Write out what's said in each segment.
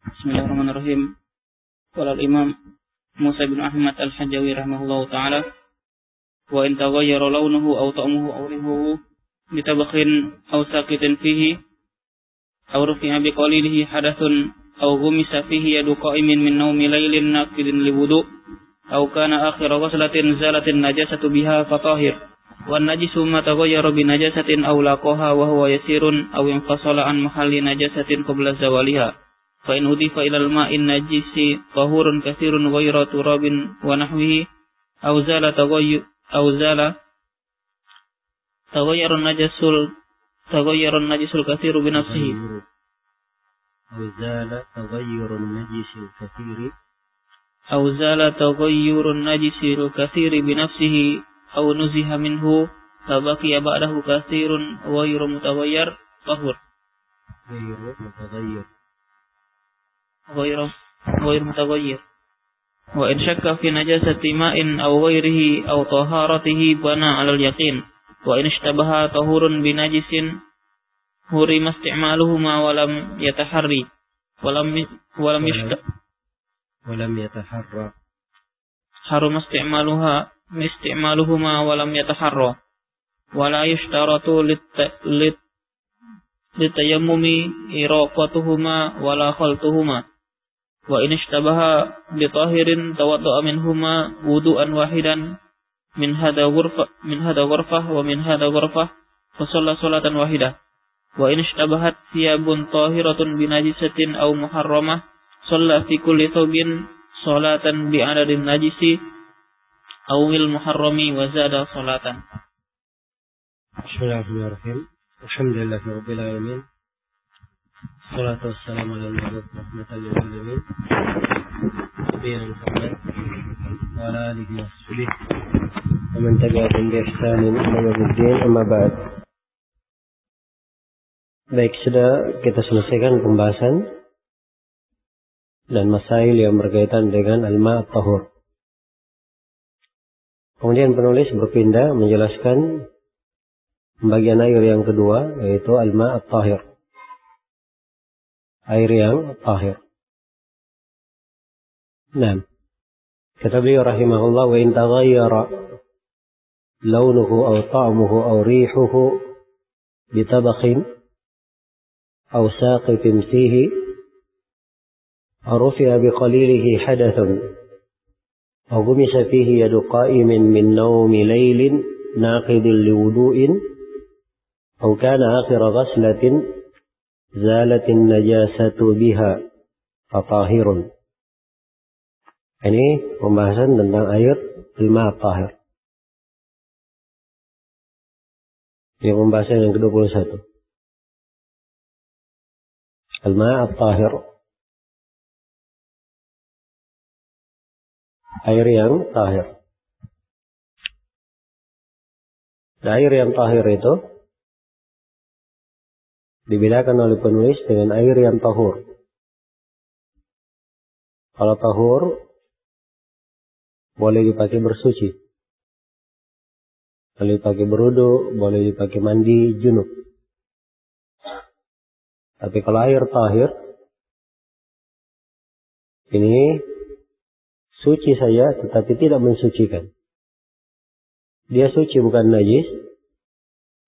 Bismillahirrahmanirrahim. Qala al-Imam Musa bin Ahmad al-Hajjawi rahimahullahu ta'ala, wa in taghayyara launuhu aw ta'muhu aw rihuhu bitabakhin aw saqitin fihi aw rufi'a biqalilihi hadathun aw gumisa fihi yadu qa'imin min naumi laylin naqidin liwudu aw kana akhira ghuslatin zalatin najasatu biha fatahir wan najisu ma taghayyara bi najasatin aw laqaha wa huwa yasirun aw infasala an mahalli najasatin qabla zawaliha fa in udifa ila al-ma'in najisi tahurun katsirun ghayra turabin wa nahwihi aw zala taghayyara najisul katsiru bi nafsihi أو زال تغير النجس الكثير بنفسه أو نزه منه فبقي بعده كثير غير متغير طهور غير متغير وإن شك في نجاسة ماء أو غيره أو طهارته بنى على اليقين وإن اشتبه طهور بنجس حرم استعمالهما ولم يتحرى حرم استعمالهما ولم يتحرى ولا يشترط للتيمم إراقتهما ولا خلطهما وإن اشتبه بطاهر توضأ منهما وضوءا واحدا من هذا غرفة ومن هذا غرفة فصلى صلاة واحدة وإن اشتبهت ثياب طاهرة بنجسة أو محرمة صلى في كل ثوب صلاة بعدد النجس أو المحرم وزاد صلاة. بسم الله الرحمن الرحيم. الحمد لله رب العالمين. الصلاة والسلام على المبعوث رحمة للعالمين نبينا محمد وعلى آله وصحبه ومن تبعهم بإحسان إلى يوم الدين. أما بعد. Baik, sudah kita selesaikan pembahasan dan masail yang berkaitan dengan al-ma' at-tahur. Kemudian penulis berpindah menjelaskan pembagian air yang kedua, yaitu al-ma' at-tahir. Air yang tahir. Nah, kata beliau rahimahullah, wa in taghayyara launuhu aw ta'muhu aw rihuhu bitabakhin aw saqitin fihi رفع بقليله حدث أو غمس فيه يد قائم من نوم ليل ناقض لوضوء أو كان آخر غسلة زالت النجاسة بها فطاهر. Ini pembahasan tentang air al-ma' tahir. Ini pembahasan yang ke-21. Al-ma' tahir. Air yang tahir. Nah, air yang tahir itu dibedakan oleh penulis dengan air yang tahur. Kalau tahur boleh dipakai bersuci, boleh dipakai berwudu, boleh dipakai mandi junub. Tapi kalau air tahir ini suci saja, tetapi tidak mensucikan. Dia suci, bukan najis,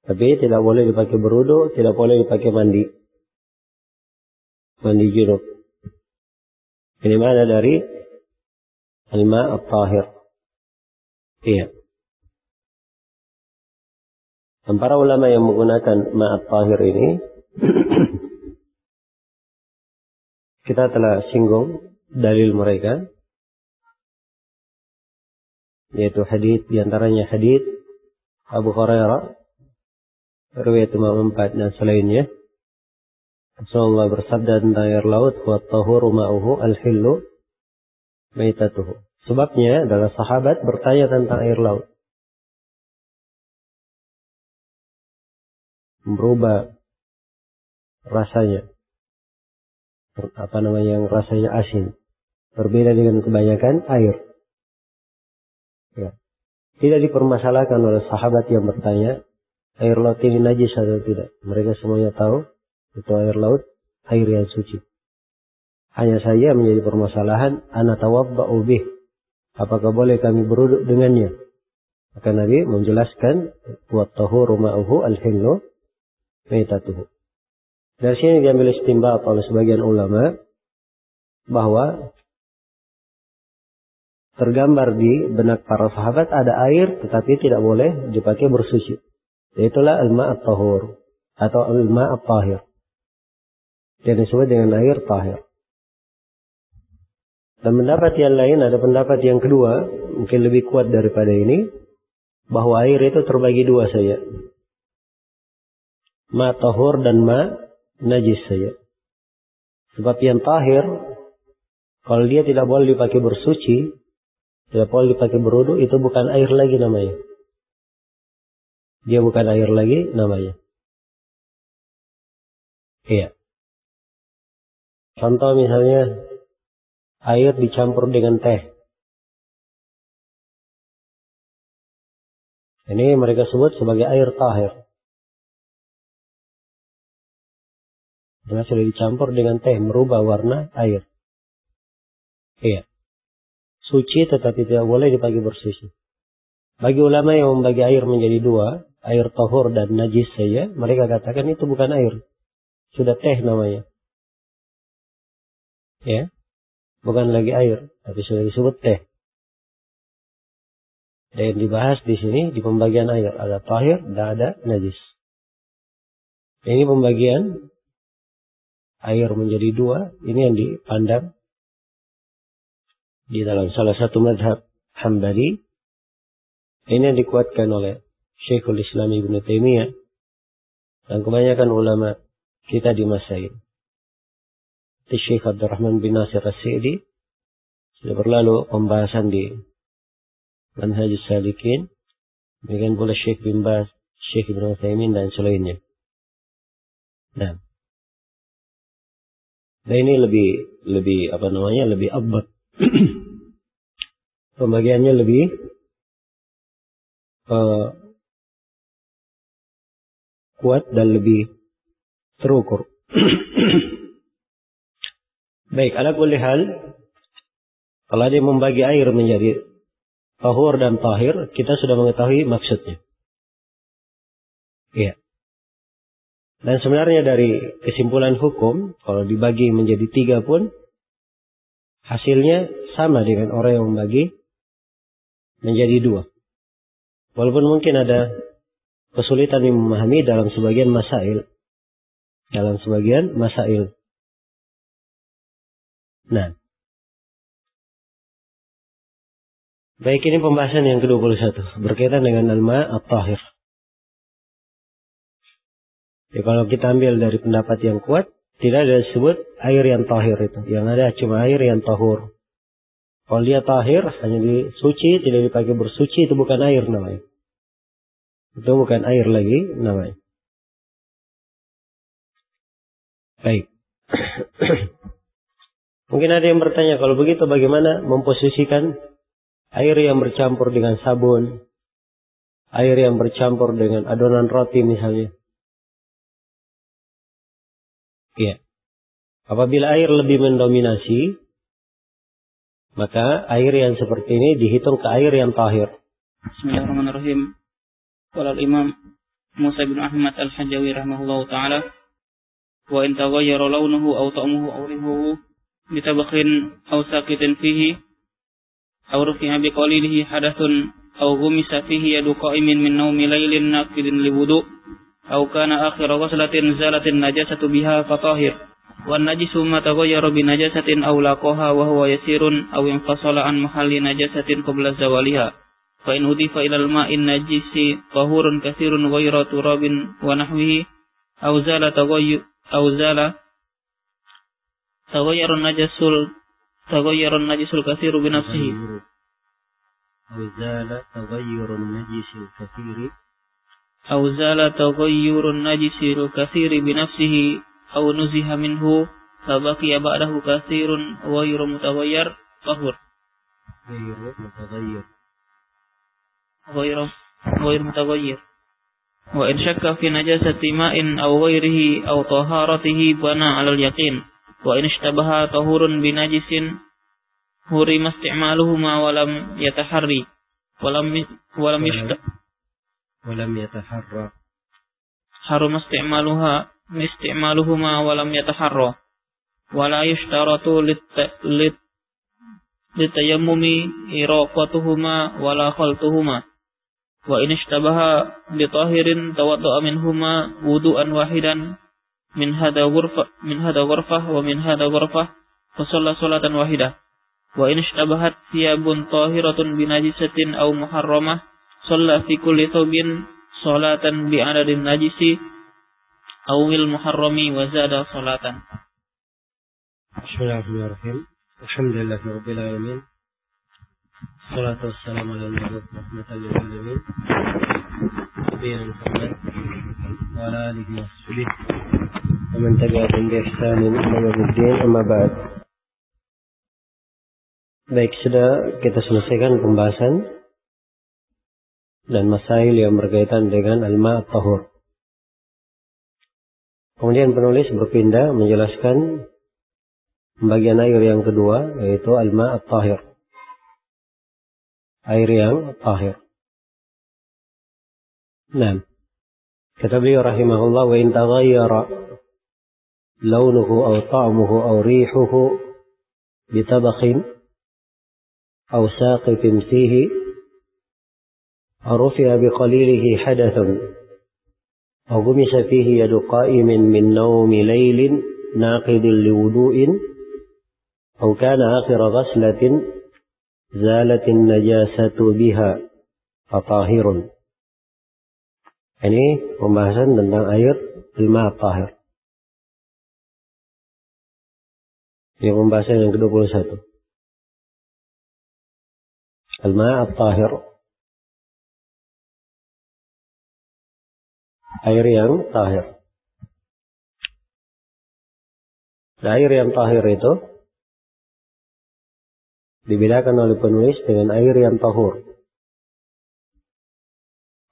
tapi tidak boleh dipakai berwudu, tidak boleh dipakai mandi junub. Ini mana dari al-ma' at-tahir. Iya. Dan para ulama yang menggunakan ma' at-tahir ini kita telah singgung dalil mereka, yaitu hadits, diantaranya hadits Abu Hurairah, riwayat Imam 4 dan selainnya. Rasulullah bersabda tentang air laut, wa tahuru ma'uhu al-hillu maitatuhu. Sebabnya adalah sahabat bertanya tentang air laut, berubah rasanya, yang rasanya asin, berbeda dengan kebanyakan air. Ya. Tidak dipermasalahkan oleh sahabat yang bertanya, air laut ini najis atau tidak. Mereka semuanya tahu itu air laut, air yang suci. Hanya saja menjadi permasalahan ana tawadda'u bih. Apakah boleh kami berwudu dengannya? Maka Nabi menjelaskan wa tahuru ma'uhu al-hillu maitatuhu. Dari sini diambil istinbat oleh sebagian ulama bahwa tergambar di benak para sahabat ada air tetapi tidak boleh dipakai bersuci. Yaitulah al-ma' at-tahur atau al-ma' at-tahir. Yang disebut dengan air tahir. Dan pendapat yang lain, ada pendapat yang kedua, mungkin lebih kuat daripada ini, bahwa air itu terbagi dua saja. Ma tahur dan ma najis saja. Sebab yang tahir, kalau dia tidak boleh dipakai bersuci, tidak boleh dipakai berwudu, itu bukan air lagi namanya. Dia bukan air lagi namanya. Iya. Contoh misalnya, air dicampur dengan teh. Ini mereka sebut sebagai air tahir. Karena sudah dicampur dengan teh, merubah warna air. Iya. Suci tetapi tidak boleh dipakai bersuci. Bagi ulama yang membagi air menjadi dua, air tahur dan najis saja, mereka katakan itu bukan air. Sudah teh namanya. Ya. Bukan lagi air, tapi sudah disebut teh. Dan dibahas di sini di pembagian air ada tahir dan ada najis. Ini pembagian air menjadi dua, ini yang dipandang di dalam salah satu mazhab Hambali. Ini yang dikuatkan oleh Syekhul Islam Ibnu Taimiyah dan kebanyakan ulama kita di masa ini. Syekh Abdurrahman bin Nasir As-Sa'di sudah berlalu pembahasan di Manhajus Salikin. Demikian pula Syekh bin Baz, Syekh Ibnu Utsaimin dan selainnya. Nah, ini lebih abad. Pembagiannya lebih kuat dan lebih terukur. Baik, ala kulli hal, kalau dia membagi air menjadi tahur dan tahir, kita sudah mengetahui maksudnya. Iya. Dan sebenarnya dari kesimpulan hukum, kalau dibagi menjadi tiga pun, hasilnya sama dengan orang yang membagi menjadi dua. Walaupun mungkin ada kesulitan yang memahami dalam sebagian masail. Nah, baik, ini pembahasan yang ke-21 berkaitan dengan al-ma' at-tahir. Ya, kalau kita ambil dari pendapat yang kuat, tidak ada disebut air yang tahir itu. Yang ada cuma air yang tahur. Kalau dia tahir, hanya disuci, tidak dipakai bersuci, itu bukan air namanya. Itu bukan air lagi namanya. Baik. Mungkin ada yang bertanya, kalau begitu bagaimana memposisikan air yang bercampur dengan sabun, air yang bercampur dengan adonan roti misalnya. Iya. Apabila air lebih mendominasi, maka air yang seperti ini dihitung ke air yang tahir. Bismillahirrahmanirrahim. Qala al-Imam Musa bin Ahmad al-Hajjawi rahimahullahu ta'ala, wa in taghayyara launuhu aw ta'muhu aw rihuhu bitabakhin aw sakitin fihi aw rufi'a biqalilihi hadathun aw ghumisa fihi yadu qa'imin min naumi laylin naqidin liwudu aw kana akhira ghuslatin zalatin najasatu biha fatahir wan najisu ma taghayyara bi najasatin aw laqaha wa huwa yasirun aw infasala an mahalli najasatin qabla zawaliha fa in udifa ila al-ma'in najisi tahurun katsirun ghayra turabin wa nahwihi aw zala taghayyara najisul katsiru bi nafsihi aw zala taghayyurun najisul katsiri bi nafsihi aw nuziha minhu fa baqiya ba'dahu katsirun ghayru mutaghayyir tahur ghayru mutaghayyir wa in syakka fi najasati ma'in aw ghairihi aw taharatihi bana 'ala al-yaqin Wa in ishtabaha tahurun binajisin hurima isti'maluhuma walam yataharri walam yataharra harum isti'maluhuma walam yataharra wala yushtaratu litayammumi iraqatuhuma wala khaltuhuma wa in ishtabaha bi tahirin tawadda'a minhuma wudu'an wahidan min hada ghurfah wa min hada ghurfah fa shalla salatan wahidah wa in ishtabahat thiyabun tahiratun bi najisatin aw muharramah shalla fi kulli thawbin salatan bi adadin najisi aw wil muharrami wa zada salatan. Bismillahirrahmanirrahim. Alhamdulillahi rabbil alamin. Wassalatu wassalamu ala nabiyyina rahmatan lil alamin. Nabiyina Muhammad wa ala alihi wa sahbihi wa man tabi'ahum bi ihsanin ila yaumiddin, amma ba'd. Baik, sudah kita selesaikan pembahasan dan masail yang berkaitan dengan al-ma' at-tahur. Kemudian penulis berpindah menjelaskan bagian air yang kedua, yaitu al-ma' at-tahir. Air yang tahir. Nah, kata beliau rahimahullah, wa in taghayyara launuhu aw ta'muhu aw rihuhu bitabakhin aw saqitin fihi aw rufi'a biqalilihi hadathun aw gumisa fihi yadu qa'imin min nawmi laylin naqidin liwudu'in aw kana akhira ghaslatin zalatin najasatu biha fatahirun. Ini pembahasan tentang air al-ma' at-tahir. Ini pembahasan yang ke-21. Al-ma' at-tahir, air yang tahir. Air yang tahir itu dibedakan oleh penulis dengan air yang tahur.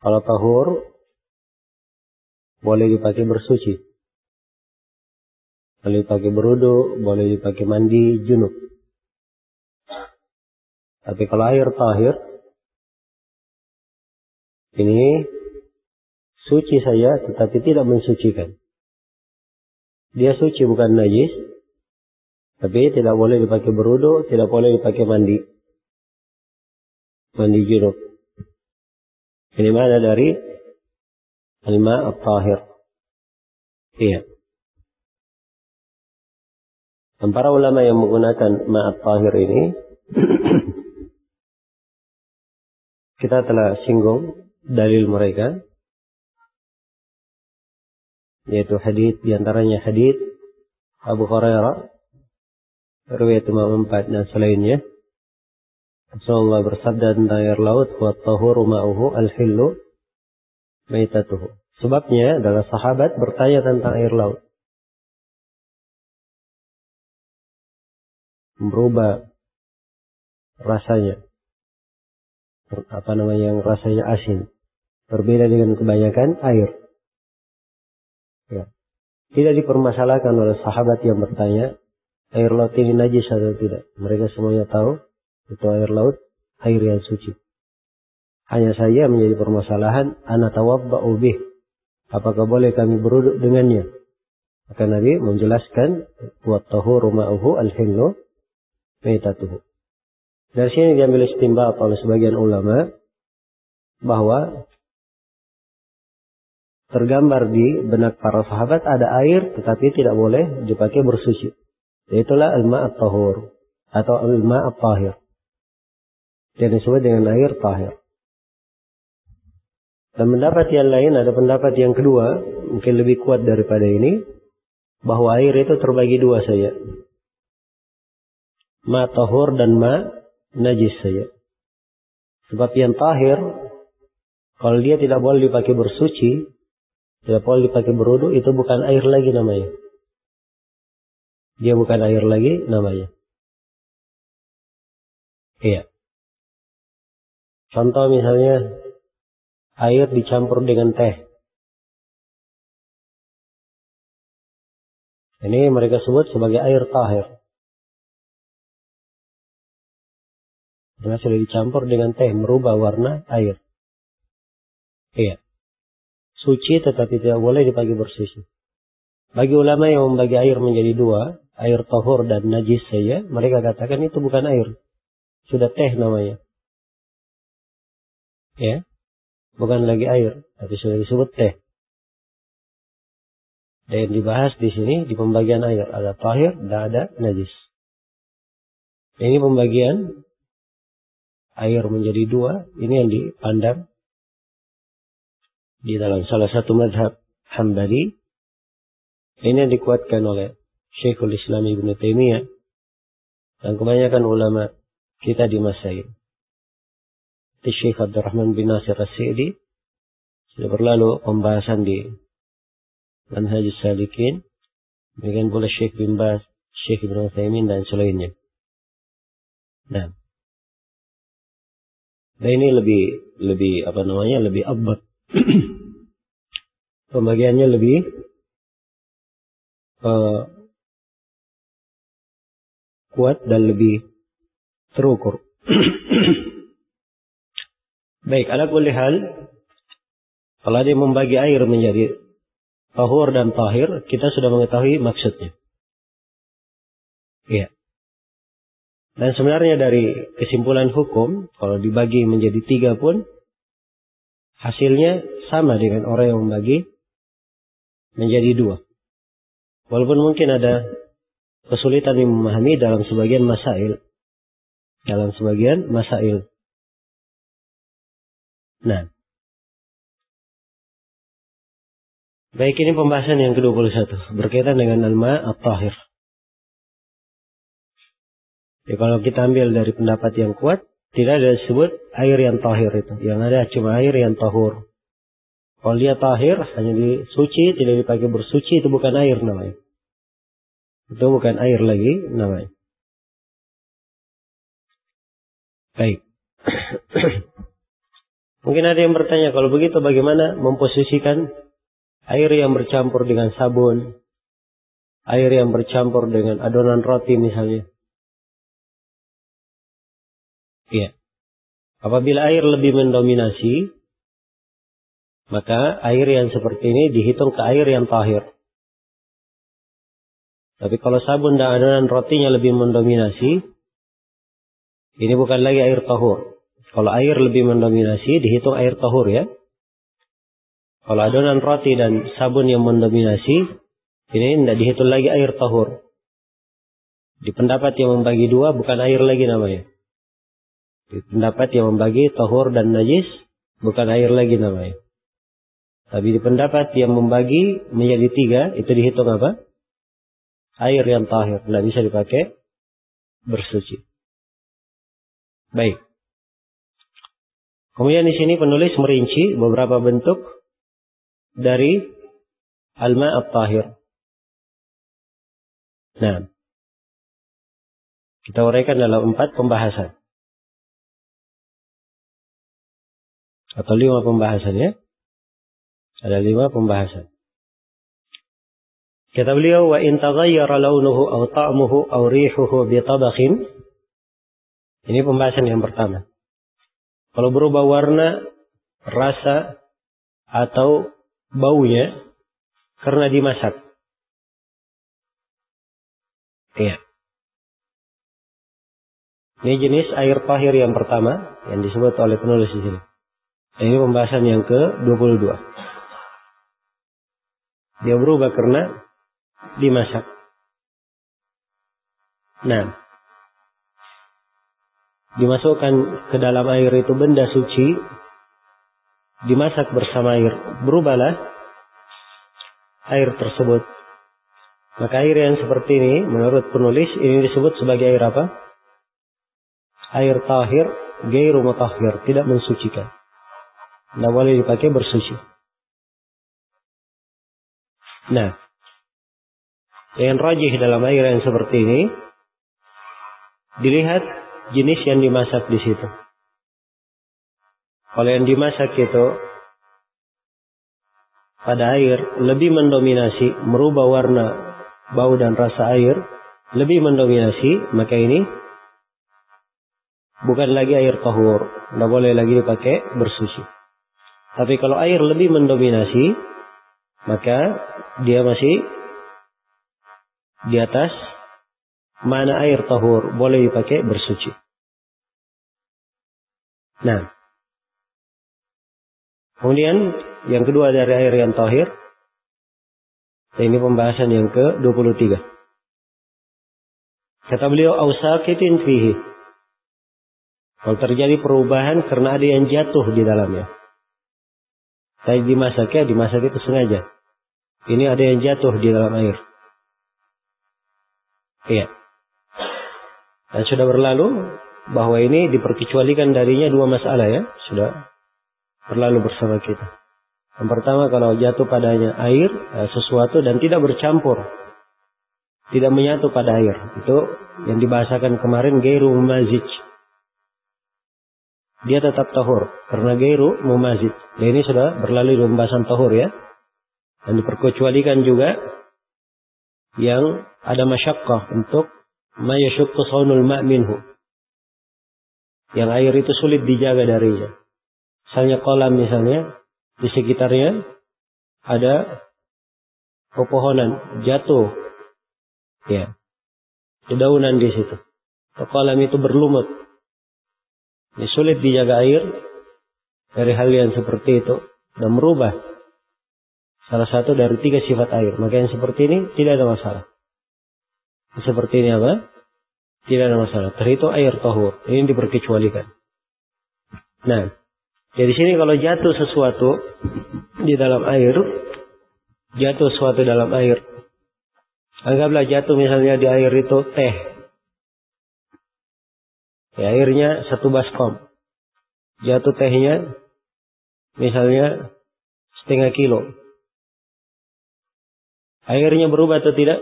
Kalau tahur boleh dipakai bersuci, boleh dipakai berwudu, boleh dipakai mandi junub. Tapi kalau air tahir ini suci saja tetapi tidak mensucikan. Dia suci bukan najis, tapi tidak boleh dipakai berwudu, tidak boleh dipakai mandi junub. Ini mana dari al-ma' at-tahir. Iya. Dan para ulama yang menggunakan ma' at-tahir ini kita telah singgung dalil mereka, yaitu hadits, diantaranya hadits Abu Hurairah, riwayat Imam 4 dan selainnya. Rasulullah bersabda tentang air laut, wa tahuru ma'uhu al-hillu maitatuhu. Sebabnya adalah sahabat bertanya tentang air laut. Berubah rasanya. Yang rasanya asin. Berbeda dengan kebanyakan air. Ya. Tidak dipermasalahkan oleh sahabat yang bertanya, air laut ini najis atau tidak. Mereka semuanya tahu itu air laut, air yang suci. Hanya saja menjadi permasalahan, ana tawadda'u bih. Apakah boleh kami berwudu dengannya? Maka Nabi menjelaskan, wa tahuru ma'uhu al-hillu maitatuhu. Dari sini diambil istinbat oleh sebagian ulama bahwa tergambar di benak para sahabat ada air tetapi tidak boleh dipakai bersuci. Itulah al-ma' at-tahur atau al-ma' at-tahir. Yang disebut dengan air tahir. Dan pendapat yang lain, ada pendapat yang kedua, mungkin lebih kuat daripada ini, bahwa air itu terbagi dua saja. Ma tahur dan ma najis saja. Sebab yang tahir, kalau dia tidak boleh dipakai bersuci, tidak boleh dipakai berwudu, itu bukan air lagi namanya. Dia bukan air lagi namanya. Iya. Contoh misalnya, air dicampur dengan teh. Ini mereka sebut sebagai air tahir. Karena sudah dicampur dengan teh, merubah warna air. Iya. Suci tetapi tidak boleh dipakai bersuci. Bagi ulama yang membagi air menjadi dua, air tahur dan najis saja, mereka katakan itu bukan air. Sudah teh namanya. Ya. Bukan lagi air, tapi sudah disebut teh. Dan dibahas di sini di pembagian air. Ada tahir dan ada najis. Ini pembagian air menjadi dua. Ini yang dipandang di dalam salah satu mazhab Hambali. Ini yang dikuatkan oleh Syekhul Islam Ibnu Taimiyah dan kebanyakan ulama kita di masa ini. Syekh Abdurrahman bin Nasir As-Sa'di sudah berlalu pembahasan di Manhajus Salikin. Demikian pula Syekh bin Baz, Syekh Ibnu Utsaimin dan selainnya. Nah, ini lebih abad. Pembagiannya lebih kuat dan lebih terukur. Baik, ala kulli hal, kalau ada yang membagi air menjadi tahur dan tahir, kita sudah mengetahui maksudnya. Iya. Dan sebenarnya dari kesimpulan hukum, kalau dibagi menjadi tiga pun, hasilnya sama dengan orang yang membagi menjadi dua. Walaupun mungkin ada kesulitan yang memahami dalam sebagian masail. Nah. Baik, ini pembahasan yang ke-21. Berkaitan dengan al-ma' at-tahir. Ya, kalau kita ambil dari pendapat yang kuat, tidak ada disebut air yang tahir itu. Yang ada cuma air yang tahur. Kalau dia tahir, hanya disuci, tidak dipakai bersuci, itu bukan air namanya. Itu bukan air lagi namanya. Baik. Mungkin ada yang bertanya, kalau begitu bagaimana memposisikan air yang bercampur dengan sabun, air yang bercampur dengan adonan roti misalnya. Iya. Apabila air lebih mendominasi, maka air yang seperti ini dihitung ke air yang tahir. Tapi kalau sabun dan adonan rotinya lebih mendominasi, ini bukan lagi air tahur. Kalau air lebih mendominasi, dihitung air tahur ya. Kalau adonan roti dan sabun yang mendominasi, ini tidak dihitung lagi air tahur. Di pendapat yang membagi dua, bukan air lagi namanya. Di pendapat yang membagi tahur dan najis, bukan air lagi namanya. Tapi di pendapat yang membagi menjadi tiga, itu dihitung apa? Air yang tahir. Tidak bisa dipakai bersuci. Baik. Kemudian di sini penulis merinci beberapa bentuk dari al-ma' at-tahir. Nah, kita uraikan dalam 4 pembahasan. Atau 5 pembahasan ya. Ada 5 pembahasan. Kata beliau, wa in taghayyara launuhu aw ta'muhu aw rihuhu bi tabakhin. Ini pembahasan yang pertama. Kalau berubah warna, rasa atau baunya karena dimasak. Iya. Ini jenis air tahir yang pertama yang disebut oleh penulis di sini. Ini pembahasan yang ke-22. Dia berubah karena dimasak. Nah, dimasukkan ke dalam air itu benda suci, dimasak bersama air, berubahlah air tersebut. Maka air yang seperti ini, menurut penulis, ini disebut sebagai air apa? Air tahir, ghairu mutahhir, tidak mensucikan. Tidak boleh dipakai bersuci. Nah, yang rajih dalam air yang seperti ini, dilihat jenis yang dimasak di situ. Kalau yang dimasak itu pada air lebih mendominasi, merubah warna bau dan rasa air lebih mendominasi, maka ini bukan lagi air tahur, tidak boleh lagi dipakai bersuci. Tapi kalau air lebih mendominasi, maka dia masih di atas mana air tahur, boleh dipakai bersuci. Nah, kemudian yang kedua dari air yang tahir, ini pembahasan yang ke-23. Kata beliau, ausaqitin fihi. Kalau terjadi perubahan karena ada yang jatuh di dalamnya. Tadi dimasak itu sengaja. Ini ada yang jatuh di dalam air. Iya. Dan sudah berlalu bahwa ini diperkecualikan darinya dua masalah ya. Sudah berlalu bersama kita. Yang pertama, kalau jatuh padanya air, sesuatu dan tidak bercampur, tidak menyatu pada air. Itu yang dibahasakan kemarin, gairu mumazij. Dia tetap tahur karena gairu mumazij. Dan ini sudah berlalu di pembahasan tahur ya. Dan diperkecualikan juga yang ada masyaqqah untuk ma yashukku saunul ma' minhu. Yang air itu sulit dijaga darinya. Misalnya kolam di sekitarnya ada pepohonan jatuh. Ya. Dedaunan di situ. Kolam itu berlumut. Ini sulit dijaga air dari hal yang seperti itu dan merubah salah satu dari 3 sifat air. Maka yang seperti ini tidak ada masalah. Seperti ini apa? Tidak ada masalah. Terhitung air tahur. Ini diperkecualikan. Nah, dari sini kalau jatuh sesuatu di dalam air, anggaplah jatuh misalnya di air itu teh. Ya, airnya 1 baskom. Jatuh tehnya misalnya setengah kilo. Airnya berubah atau tidak?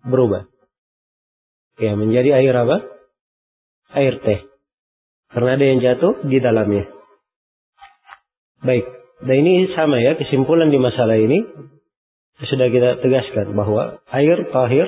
Berubah. Ya, menjadi air apa? Air teh. Karena ada yang jatuh di dalamnya. Baik. Dan ini sama ya, kesimpulan di masalah ini sudah kita tegaskan bahwa air tahir